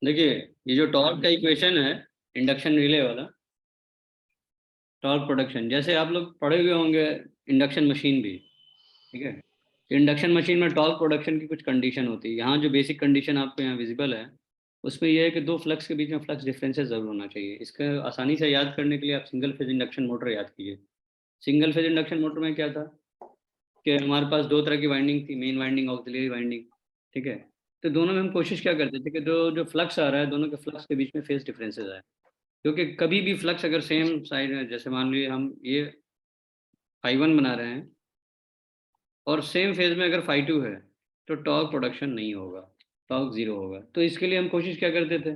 देखिए, ये जो टॉर्क का इक्वेशन है, इंडक्शन रिले वाला, टॉर्क प्रोडक्शन, जैसे आप लोग पढ़े हुए होंगे इंडक्शन मशीन भी, ठीक है। इंडक्शन मशीन में टॉर्क प्रोडक्शन की कुछ कंडीशन होती है। यहाँ जो बेसिक कंडीशन आपको यहाँ विजिबल है, उसमें यह है कि दो फ्लक्स के बीच में फ्लक्स डिफरेंसेस जरूर होना चाहिए। इसका आसानी से याद करने के लिए आप सिंगल फेज इंडक्शन मोटर याद कीजिए। सिंगल फेज इंडक्शन मोटर में क्या था कि हमारे पास दो तरह की वाइंडिंग थी, मेन वाइंडिंग, ऑक्सिलरी वाइंडिंग, ठीक है। तो दोनों में हम कोशिश क्या करते थे कि जो जो फ्लक्स आ रहा है, दोनों के फ्लक्स के बीच में फेज डिफरेंसेस आए। क्योंकि कभी भी फ्लक्स अगर सेम साइड है, जैसे मान लीजिए हम ये फाई 1 बना रहे हैं और सेम फेज में अगर फाई 2 है, तो टॉर्क प्रोडक्शन नहीं होगा, टॉर्क जीरो होगा। तो इसके लिए हम कोशिश क्या करते थे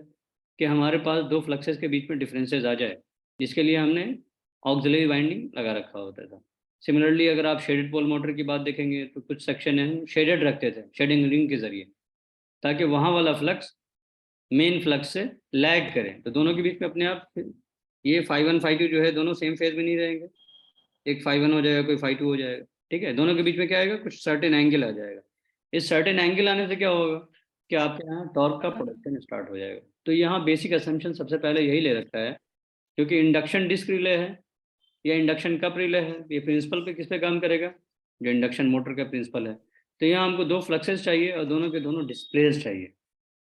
कि हमारे पास दो फ्लक्सेस के बीच में डिफरेंसेस आ जाए, जिसके लिए हमने ऑक्सिलरी वाइंडिंग लगा रखा होता था। सिमिलरली अगर आप शेडेड पोल मोटर की बात देखेंगे, तो कुछ सेक्शन है हम शेडेड रखते थे, शेडिंग रिंग के जरिए, ताकि वहाँ वाला फ्लक्स मेन फ्लक्स से लैग करें। तो दोनों के बीच में अपने आप ये फाई 1 फाई 2 जो है, दोनों सेम फेज में नहीं रहेंगे। एक फाई 1 हो जाएगा, कोई फाई 2 हो जाएगा, ठीक है। दोनों के बीच में क्या आएगा, कुछ सर्टेन एंगल आ जाएगा। इस सर्टेन एंगल आने से क्या होगा कि आपके यहाँ टॉर्क का प्रोडक्शन स्टार्ट हो जाएगा। तो यहाँ बेसिक असम्पशन सबसे पहले यही ले रखा है, क्योंकि इंडक्शन डिस्क रिले है या इंडक्शन कप रिले है, ये प्रिंसिपल पे किस पे काम करेगा, जो इंडक्शन मोटर का प्रिंसिपल है। तो यहाँ हमको दो फ्लक्सेस चाहिए और दोनों के दोनों डिस्प्लेस चाहिए।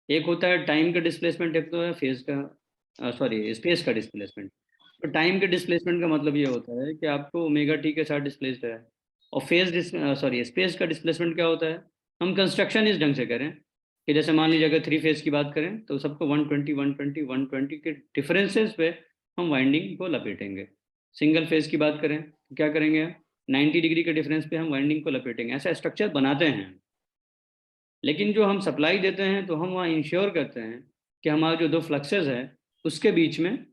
एक होता है टाइम का डिस्प्लेसमेंट, एक तो है फेज का, सॉरी, स्पेस का डिस्प्लेसमेंट। तो टाइम के डिस्प्लेसमेंट का मतलब ये होता है कि आपको ओमेगा टी के साथ डिस्प्लेस्ड है। और सॉरी, स्पेस का डिस्प्लेसमेंट क्या होता है, हम कंस्ट्रक्शन इस ढंग से करें कि जैसे मान लीजिए अगर 3 फेज की बात करें, तो सबको 120 120 120 के डिफरेंसेस पे हम वाइंडिंग को लपेटेंगे। सिंगल फेज की बात करें तो क्या करेंगे, 90 डिग्री के डिफरेंस पे हम वाइंडिंग को लपेटेंगे। ऐसा स्ट्रक्चर बनाते हैं। लेकिन जो हम सप्लाई देते हैं, तो हम वहाँ इंश्योर करते हैं कि हमारे जो दो फ्लक्सेस हैं, उसके बीच में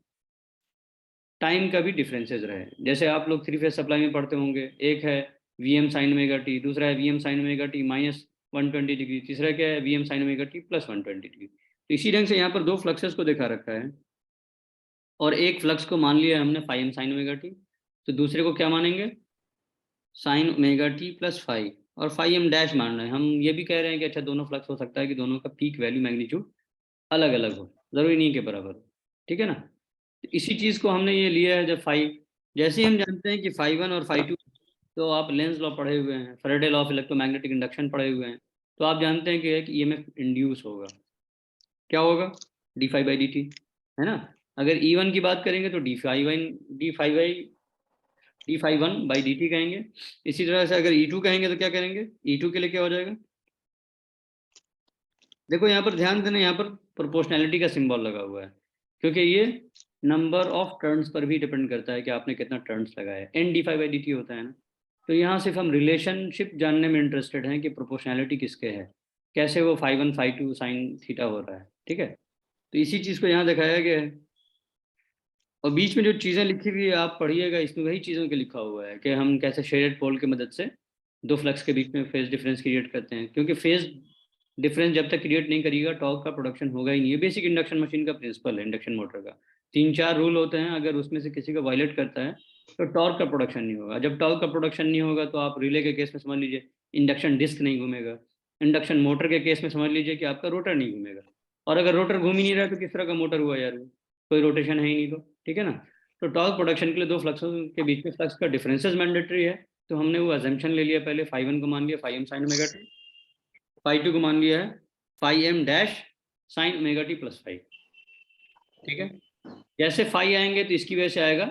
टाइम का भी डिफरेंसेस रहे। जैसे आप लोग 3 फेज सप्लाई में पढ़ते होंगे, एक है V M sine omega T, दूसरा है V M sine omega T -120 degree, तीसरा क्या है V M sine omega T +120 degree. तो इसी ढंग से यहाँ पर दो फ्लक्सेस को दिखा रखा है, और एक फ्लक्स को मान लिया हमने phi M sine omega T, तो दूसरे को क्या मानेंगे, साइन ओमेगा टी +फाई, और फाई एम डैश मान रहे हैं। हम ये भी कह रहे हैं कि अच्छा, दोनों फ्लक्स हो सकता है कि दोनों का पीक वैल्यू मैग्नीट्यूड अलग अलग हो, जरूरी नहीं के बराबर हो, ठीक है ना। तो इसी चीज को हमने ये लिया है। जब जैसे ही हम जानते हैं कि फाई 1 और फाई 2, तो आप लेंस लॉ पढ़े हुए हैं, Faraday law of electromagnetic induction पढ़े हुए हैं, तो आप जानते हैं कि एक ईएमएफ इंड्यूस होगा। क्या होगा, D phi by D T, है ना। अगर ई 1 की बात करेंगे तो D phi 1 by D T कहेंगे। इसी तरह से अगर ई 2 कहेंगे तो क्या करेंगे, ई 2 के लिए क्या हो जाएगा, देखो यहाँ पर ध्यान देना, यहाँ पर प्रोपोर्शनैलिटी का सिंबल लगा हुआ है, क्योंकि ये नंबर ऑफ टर्न्स पर भी डिपेंड करता है कि आपने कितना टर्न्स लगाया। N D phi by D T होता है ना। तो यहाँ सिर्फ हम रिलेशनशिप जानने में इंटरेस्टेड हैं कि प्रोपोर्शनैलिटी किसके है, कैसे वो फाई 1 फाई 2 साइन थीटा हो रहा है, ठीक है। तो इसी चीज़ को यहाँ दिखाया गया है। और बीच में जो चीज़ें लिखी हुई है आप पढ़िएगा, इसमें वही चीज़ों के लिखा हुआ है कि हम कैसे शेडेड पोल की मदद से दो फ्लक्स के बीच में फेज डिफरेंस क्रिएट करते हैं। क्योंकि फेज डिफरेंस जब तक क्रिएट नहीं करिएगा, टॉर्क का प्रोडक्शन होगा ही नहीं। ये बेसिक इंडक्शन मशीन का प्रिंसिपल है, इंडक्शन मोटर का। 3 4 रूल होते हैं, अगर उसमें से किसी का वायलेट करता है, तो टॉर्क का प्रोडक्शन नहीं होगा। जब टॉर्क का प्रोडक्शन नहीं होगा, तो आप रिले के केस में समझ लीजिए इंडक्शन डिस्क नहीं घूमेगा। इंडक्शन मोटर के केस में समझ लीजिए कि आपका रोटर नहीं घूमेगा। और अगर रोटर घूम ही नहीं रहा, तो किस तरह का मोटर हुआ यार वो, कोई रोटेशन है ही नहीं, तो ठीक है ना। तो टॉर्क प्रोडक्शन के लिए दो फ्लक्स के बीच में फ्लक्स का डिफरेंसेस मैंडेटरी है। तो हमने वो अजम्पशन ले लिया, पहले फाई 1 को मान लिया phi M sine omega T, phi 2 को मान लिया है phi M dash sine omega T +phi, ठीक है। जैसे फाई आएंगे तो इसकी वजह से आएगा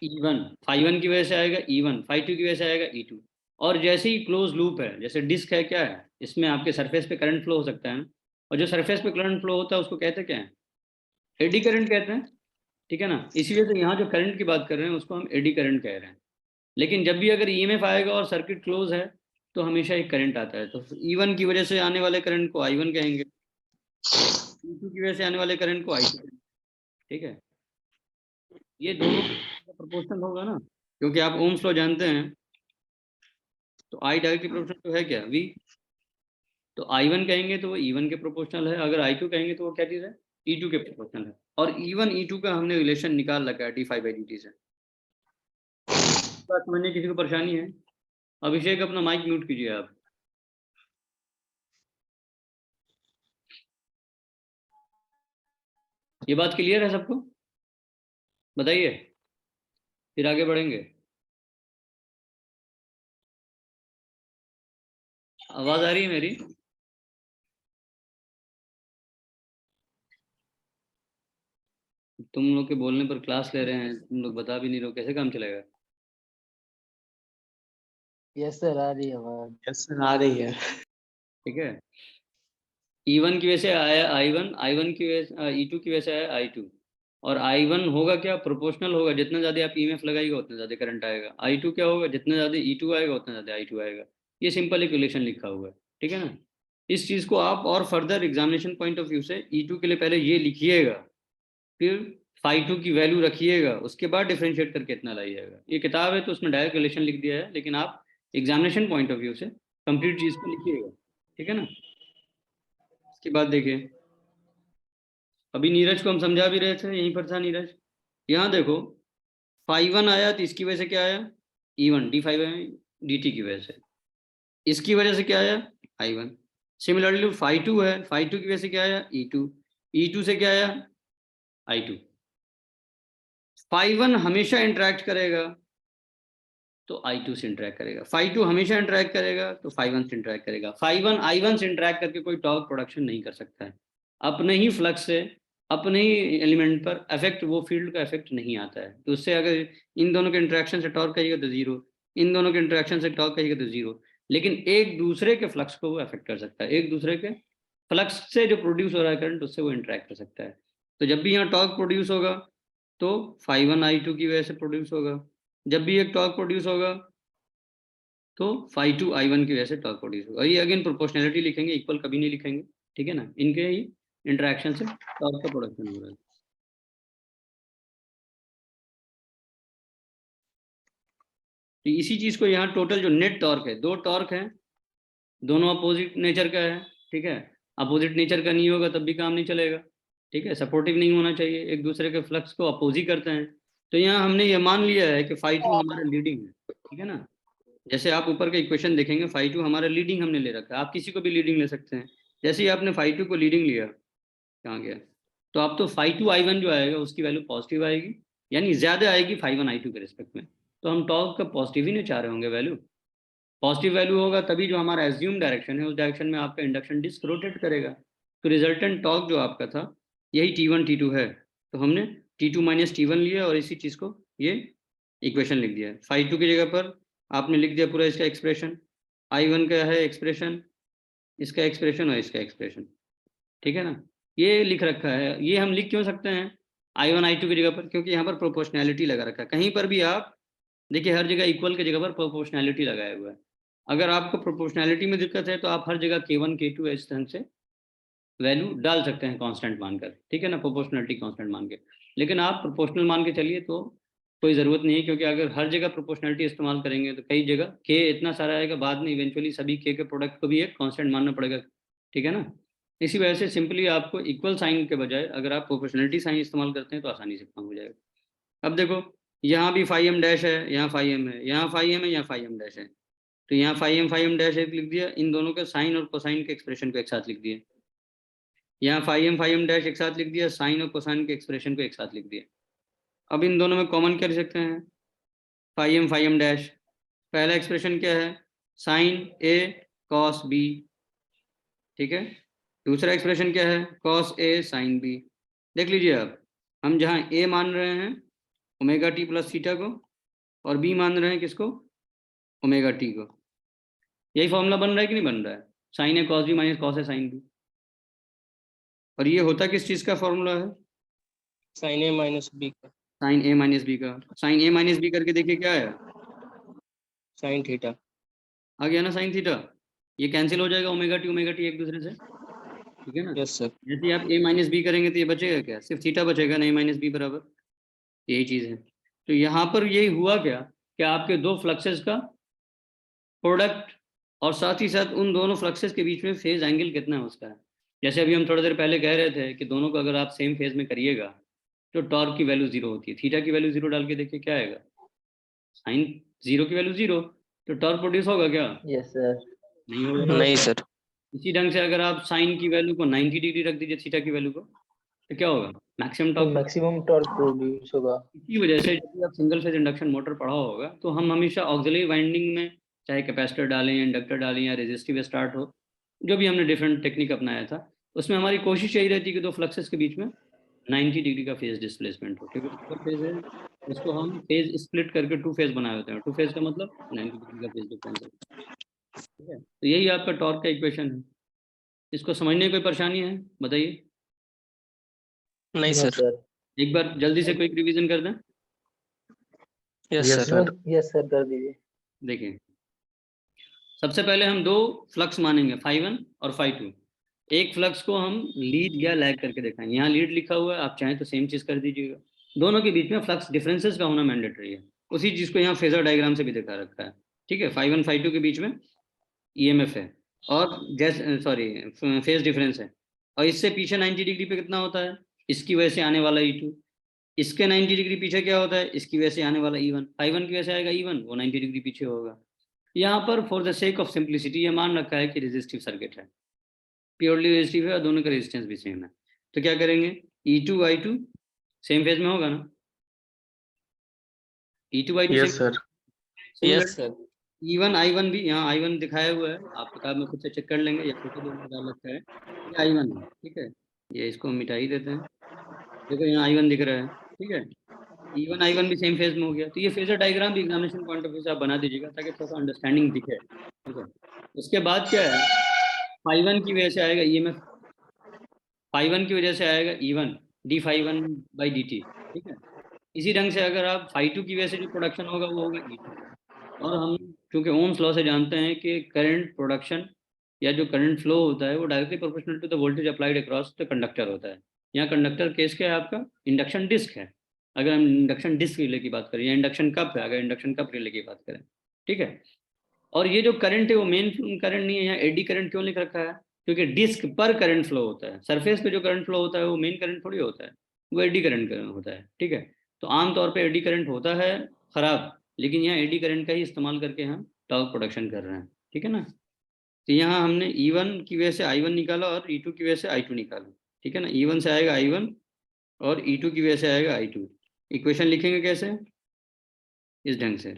ई 1, फाई 1 की वजह से आएगा ई 1, फाई 2 की वजह से आएगा ई 2। और जैसे ही क्लोज लूप है, जैसे डिस्क है, क्या है, इसमें आपके सरफेस पे करंट फ्लो हो सकता है ना। और जो सरफेस पे करंट फ्लो होता है उसको कहते हैं क्या है, एडी करंट कहते हैं, ठीक है ना। इसीलिए तो यहाँ जो करंट की बात कर रहे हैं उसको हम एडी करंट कह रहे हैं। लेकिन जब भी अगर ईएमएफ आएगा और सर्किट क्लोज है, तो हमेशा एक करंट आता है। तो ई 1 की वजह से आने वाले करंट को आई 1 कहेंगे, ई 2 की वजह से आने वाले करंट को आई 2 कहेंगे, ठीक है। ये दोनों प्रोपोर्शनल होगा ना, क्योंकि आप ओम्स लॉ जानते हैं। तो आई डायरेक्टली प्रोपोर्शनल तो है क्या, वी। तो आई 1 कहेंगे तो वो ई 1 के प्रोपोर्शनल है, अगर आई 2 कहेंगे तो वो क्या चीज़ है, ई 2 के प्रोपोर्शनल है। और ई 1 ई 2 का हमने रिलेशन निकाल रखा है D phi by D T से। बात समझने किसी को परेशानी है, अभिषेक अपना माइक म्यूट कीजिए आप। ये बात क्लियर है सबको? बताइए, फिर आगे बढ़ेंगे। आवाज आ रही है मेरी? तुम लोग के बोलने पर क्लास ले रहे हैं, तुम लोग बता भी नहीं रहे हो, कैसे काम चलेगा? यस सर, आ रही है आवाज। यस सर, आ रही है। ठीक है। E1 की वजह से आया I1, I1 की वजह E2 की वजह से आया I2। और I1 होगा क्या, प्रोपोर्शनल होगा, जितना ज़्यादा आप EMF लगाएगा उतना ज़्यादा करंट आएगा। I2 क्या होगा, जितना ज़्यादा E2 आएगा उतना ज़्यादा I2 आएगा। ये सिंपल इक्वेशन लिखा हुआ है, ठीक है ना। इस चीज़ को आप और further examination point of view से E2 के लिए पहले ये लिखिएगा, फिर φ2 की वैल्यू रखिएगा, उसके बाद डिफ्रेंशिएट करके इतना लाइएगा। ये किताब है तो उसमें डायरेक्ट रिलेशन लिख दिया है, लेकिन आप एग्जामिनेशन पॉइंट ऑफ व्यू से कंप्लीट चीज़ को लिखिएगा, ठीक है ना। इसके बाद देखिए, अभी नीरज को हम समझा भी रहे थे, यहीं पर था नीरज। यहाँ देखो, φ1 आया तो इसकी वजह से क्या आया, E1 d5 dt की वजह से। इसकी वजह से क्या आया, I1। सिमिलरली φ2 है, φ2 की वजह से क्या आया, E2। E2 से क्या आया, I2। φ1 हमेशा इंटरेक्ट करेगा तो I2 से इंटरेक्ट करेगा, φ2 हमेशा इंटरेक्ट करेगा तो φ1 से इंटरेक्ट करेगा। φ1 I1 से इंटरेक्ट करके कोई टॉर्क प्रोडक्शन नहीं कर सकता है। अपने ही फ्लक्स से, अपने ही एलिमेंट पर इफेक्ट, वो फील्ड का इफेक्ट नहीं आता है। तो उससे अगर इन दोनों के इंटरेक्शन से टॉर्क कहिएगा तो जीरो, इन दोनों के इंटरेक्शन से टॉर्क कहिएगा तो जीरो। लेकिन एक दूसरे के फ्लक्स को वो अफेक्ट कर सकता है, एक दूसरे के फ्लक्स से जो प्रोड्यूस हो रहा है करंट, उससे वो इंटरेक्ट कर सकता है। तो जब भी यहाँ टॉर्क प्रोड्यूस होगा तो φ1 I2 की वजह से प्रोड्यूस होगा। जब भी एक टॉर्क प्रोड्यूस होगा तो φ2 I1 की वजह से टॉर्क प्रोड्यूस होगा। ये अगेन प्रोपोर्शनैलिटी लिखेंगे, इक्वल कभी नहीं लिखेंगे, ठीक है ना। इनके ही इंटरेक्शन से टॉर्क का प्रोडक्शन हो रहा है। तो इसी चीज को यहाँ टोटल जो नेट टॉर्क है, दो टॉर्क है, दोनों अपोजिट नेचर का है, ठीक है। अपोजिट नेचर का नहीं होगा तब भी काम नहीं चलेगा, ठीक है। सपोर्टिव नहीं होना चाहिए, एक दूसरे के फ्लक्स को अपोज ही करते हैं। तो यहाँ हमने ये मान लिया है कि φ2 हमारा लीडिंग है, ठीक है ना। जैसे आप ऊपर का इक्वेशन देखेंगे, φ2 हमारा लीडिंग हमने ले रखा है, आप किसी को भी लीडिंग ले सकते हैं। जैसे ही आपने φ2 को लीडिंग लिया, कहाँ गया, तो आप तो φ2 I1 जो आएगा उसकी वैल्यू पॉजिटिव आएगी, यानी ज्यादा आएगी φ1 I2 के रिस्पेक्ट में। तो हम टॉर्क का पॉजिटिव ही नहीं चाह रहे होंगे वैल्यू। पॉजिटिव वैल्यू होगा तभी जो हमारा एज्यूम डायरेक्शन है उस डायरेक्शन में आपका इंडक्शन डिस्क रोटेट करेगा। तो रिजल्टेंट टॉर्क जो आपका था यही T1 T2 है। तो हमने T2 माइनस T1 लिया और इसी चीज को ये इक्वेशन लिख दिया। φ2 की जगह पर आपने लिख दिया पूरा इसका एक्सप्रेशन, I1 का है एक्सप्रेशन, इसका एक्सप्रेशन और इसका एक्सप्रेशन, ठीक है ना। ये लिख रखा है। ये हम लिख क्यों सकते हैं I1 I2 की जगह पर, क्योंकि यहाँ पर प्रोपोर्शनैलिटी लगा रखा है। कहीं पर भी आप देखिए, हर जगह इक्वल की जगह पर प्रोपोर्शनैलिटी लगाया हुआ है। अगर आपको प्रोपोर्शनैलिटी में दिक्कत है तो आप हर जगह K1 K2 इस ढंग से वैल्यू डाल सकते हैं कांस्टेंट मानकर, ठीक है ना, प्रोपोर्शनलिटी कांस्टेंट मान के। लेकिन आप प्रोपोर्शनल मान के चलिए तो कोई ज़रूरत नहीं है, क्योंकि अगर हर जगह प्रोपोर्शनलिटी इस्तेमाल करेंगे तो कई जगह के इतना सारा आएगा, बाद में इवेंचुअली सभी के प्रोडक्ट को भी एक कांस्टेंट मानना पड़ेगा, ठीक है ना। इसी वजह से सिंपली आपको इक्वल साइन के बजाय अगर आप प्रोपोर्शनलिटी साइन इस्तेमाल करते हैं तो आसानी से काम हो जाएगा। अब देखो, यहाँ भी φm डैश है, यहाँ φm है, यहाँ φm है, यहाँ φm डैश है। तो यहाँ φm डैश लिख दिया, इन दोनों के साइन और कोसाइन के एक्सप्रेशन को एक साथ लिख दिया। यहाँ φm डैश एक साथ लिख दिया, साइन और कोसाइन के एक्सप्रेशन को एक साथ लिख दिया। अब इन दोनों में कॉमन क्या लिख सकते हैं, φm डैश। पहला एक्सप्रेशन क्या है, साइन a cos b, ठीक है। दूसरा एक्सप्रेशन क्या है, cos a sin b। देख लीजिए अब, हम जहाँ a मान रहे हैं ओमेगा टी प्लस थीटा को, और b मान रहे हैं किसको, ओमेगा टी को। यही फॉर्मूला बन रहा है कि नहीं बन रहा है, sine A cos b minus cos a sin b। और ये होता किस चीज़ का फॉर्मूला है, साइन ए माइनस बी का, साइन ए माइनस बी का। साइन ए माइनस बी करके देखिए क्या आया, साइन थीटा आ गया ना साइन थीटा। ये कैंसिल हो जाएगा ओमेगा टी एक दूसरे से, ठीक है ना। Yes sir. यदि आप ए माइनस बी करेंगे तो ये बचेगा क्या, सिर्फ थीटा बचेगा ना, ए माइनस बी बराबर, यही चीज़ है। तो यहाँ पर यही हुआ क्या कि आपके दो फ्लक्सेस का प्रोडक्ट, और साथ ही साथ उन दोनों फ्लक्सेस के बीच में फेज एंगल कितना है उसका है। जैसे अभी हम थोड़ी देर पहले कह रहे थे कि दोनों को अगर आप सेम फेज में करिएगा तो टॉर्क की वैल्यू जीरो होती है। थीटा की वैल्यू जीरो डाल के देखिए क्या आएगा, साइन जीरो की वैल्यू जीरो, तो टॉर्क प्रोड्यूस होगा क्या, यस सर। नहीं होगा। नहीं सर। इसी ढंग से अगर आप साइन की वैल्यू को 90 डिग्री रख दीजिए थीटा की वैल्यू को, तो क्या होगा, मैक्सिमम तो टॉर्क। मैक्सिमम टॉर्क प्रोड्यूस होगा। इसी वजह से जब भी आप सिंगल फेज इंडक्शन मोटर पढ़ा होगा तो हम हमेशा ऑक्सिलरी वाइंडिंग में चाहे कैपेसिटर डालें, इंडक्टर डालें या रेजिस्टिव स्टार्ट हो, जो भी हमने डिफरेंट टेक्निक अपनाया था, उसमें हमारी कोशिश यही रहती है कि दो फ्लक्सेस के बीच में 90 डिग्री का फेज डिस्प्लेसमेंट हो, क्योंकि सिंगल फेज है, उसको हम फेज स्प्लिट करके टू फेज बनाए होते हैं, टू फेज का मतलब 90 डिग्री का फेज डिफरेंस है। ठीक है, तो यही आपका टॉर्क का इक्वेशन है। इसको समझने में कोई परेशानी है बताइए। नहीं सर। एक बार जल्दी से क्विक रिवीजन कर दें। Yes sir. यस सर, कर दीजिए। देखिए, सबसे पहले हम दो फ्लक्स मानेंगे, φ1 और φ2। एक फ्लक्स को हम लीड या लैग करके दिखाएंगे, यहाँ लीड लिखा हुआ है, आप चाहें तो सेम चीज कर दीजिएगा। दोनों के बीच में फ्लक्स डिफरेंसेस का होना मैंडेटरी है, उसी चीज को यहाँ फेजर डायग्राम से भी दिखा रखा है। ठीक है, φ1 φ2 के बीच में ईएमएफ है और जैसे सॉरी फेज डिफरेंस है, और इससे पीछे 90 डिग्री पे कितना होता है, इसकी वजह से आने वाला E2। इसके 90 डिग्री पीछे क्या होता है, इसकी वजह से आने वाला E1। φ1 की वजह से आएगा E1, वो 90 डिग्री पीछे होगा। यहाँ पर for the sake of simplicity ये मान रखा है कि रेजिस्टिव सर्किट है, प्योरली रेजिस्टिव है और दोनों का रेजिस्टेंस भी सेम है। तो क्या करेंगे, E2 I2 सेम फेज में होगा ना, E2 I2 yes sir. Similar. Yes sir. E1 I1 भी, यहाँ I1 दिखाया हुआ है, आप किताब में खुद से चेक कर लेंगे या फोटो भी डाल रखा है, ये I1 है। ठीक है, ये इसको मिटा ही देते हैं, देखो यहाँ I1 दिख रहा है। ठीक है, E1 I1 भी सेम फेज में हो गया, तो ये फेजर डायग्राम भी एग्जामिनेशन पॉइंट ऑफ व्यू से आप बना दीजिएगा ताकि थोड़ा सा अंडरस्टैंडिंग दिखे। ठीक है, उसके बाद क्या है, φ1 की वजह से आएगा ईएमएफ, φ1 की वजह से आएगा E1 d φ1/dt। ठीक है, इसी ढंग से अगर आप φ2 की वजह से जो प्रोडक्शन होगा वो होगा E2। और हम चूंकि ओम्स लॉ से जानते हैं कि करंट प्रोडक्शन या जो करंट फ्लो होता है वो directly proportional to the voltage applied across the conductor होता है। यहाँ कंडक्टर केस क्या है आपका, इंडक्शन डिस्क है, अगर हम इंडक्शन डिस्क रिले की बात करें, या इंडक्शन कप है अगर इंडक्शन कप रिले की बात करें। ठीक है, और ये जो करंट है वो मेन करंट नहीं है, यहाँ एडी करंट क्यों लिख रखा है, क्योंकि डिस्क पर करंट फ्लो होता है, सरफेस पे जो करंट फ्लो होता है वो मेन करंट थोड़ी होता है, वो एडी करंट होता है। ठीक है, तो आमतौर पे एडी करंट होता है खराब, लेकिन यहाँ एडी करंट का ही इस्तेमाल करके हम टॉर्क प्रोडक्शन कर रहे हैं। ठीक है ना, तो यहाँ हमने E1 की वजह से I1 निकाला और E2 की वजह से I2 निकाला। ठीक है ना, E1 से आएगा I1 और E2 की वजह से आएगा I2। इक्वेशन लिखेंगे कैसे, इस ढंग से,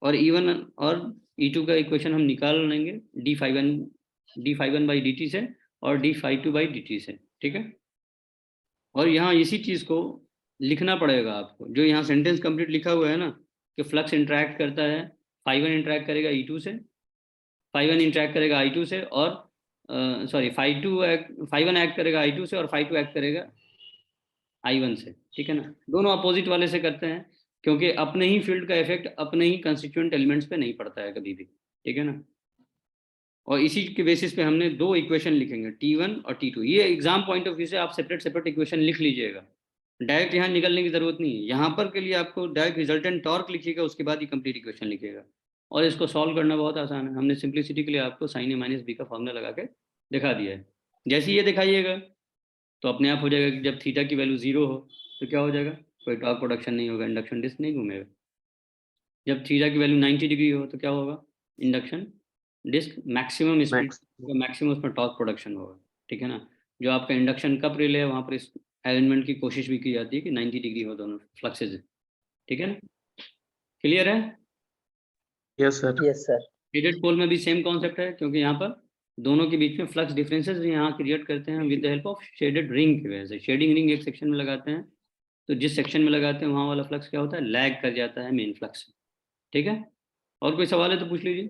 और E1 और E2 का इक्वेशन हम निकाल लेंगे d φ1/dt से और d φ2/dt से। ठीक है, और यहाँ इसी चीज़ को लिखना पड़ेगा आपको, जो यहाँ सेंटेंस कंप्लीट लिखा हुआ है ना, कि फ्लक्स इंटरेक्ट करता है, φ1 इंटरेक्ट करेगा E2 से, φ1 इंटरेक्ट करेगा I2 से, और सॉरी φ1 एक्ट करेगा I2 से और φ2 एक्ट करेगा I1 से। ठीक है ना, दोनों अपोजिट वाले से करते हैं, क्योंकि अपने ही फील्ड का इफेक्ट अपने ही कंस्टिट्यूएंट एलिमेंट्स पे नहीं पड़ता है कभी भी। ठीक है ना, और इसी के बेसिस पे हमने दो इक्वेशन लिखेंगे, T1 और T2। ये एग्जाम पॉइंट ऑफ व्यू से आप सेपरेट सेपरेट इक्वेशन लिख लीजिएगा, डायरेक्ट यहाँ निकलने की जरूरत नहीं है। यहाँ पर के लिए आपको डायरेक्ट रिजल्टेंट टॉर्क लिखिएगा, उसके बाद ही कंप्लीट इक्वेशन लिखिएगा, और इसको सॉल्व करना बहुत आसान है। हमने सिंप्लिसिटी के लिए आपको sin A - B का फॉर्मूला लगा के दिखा दिया है। जैसे ये दिखाइएगा तो अपने आप हो जाएगा कि जब थीटा की वैल्यू 0 हो तो क्या हो जाएगा, कोई टॉर्क प्रोडक्शन नहीं होगा, इंडक्शन डिस्क नहीं घूमेगा। जब थीटा की वैल्यू 90 डिग्री हो तो क्या होगा, induction disc maximum speed, maximum उसमें टॉर्क प्रोडक्शन होगा। ठीक है ना, जो आपका इंडक्शन कप रिले है वहाँ पर इस अरेंजमेंट की कोशिश भी की जाती है कि 90 डिग्री हो दोनों फ्लक्सेज। ठीक है ना, क्लियर है। Yes sir. Yes sir. Shaded pole में भी सेम कॉन्सेप्ट है, क्योंकि यहाँ पर दोनों के बीच में फ्लक्स डिफरेंसेस यहाँ क्रिएट करते हैं with the help of shaded ring की वजह से। शेडिंग रिंग एक सेक्शन में लगाते हैं, तो जिस सेक्शन में लगाते हैं वहाँ वाला फ्लक्स क्या होता है, लैग कर जाता है मेन फ्लक्स। ठीक है, और कोई सवाल है तो पूछ लीजिए।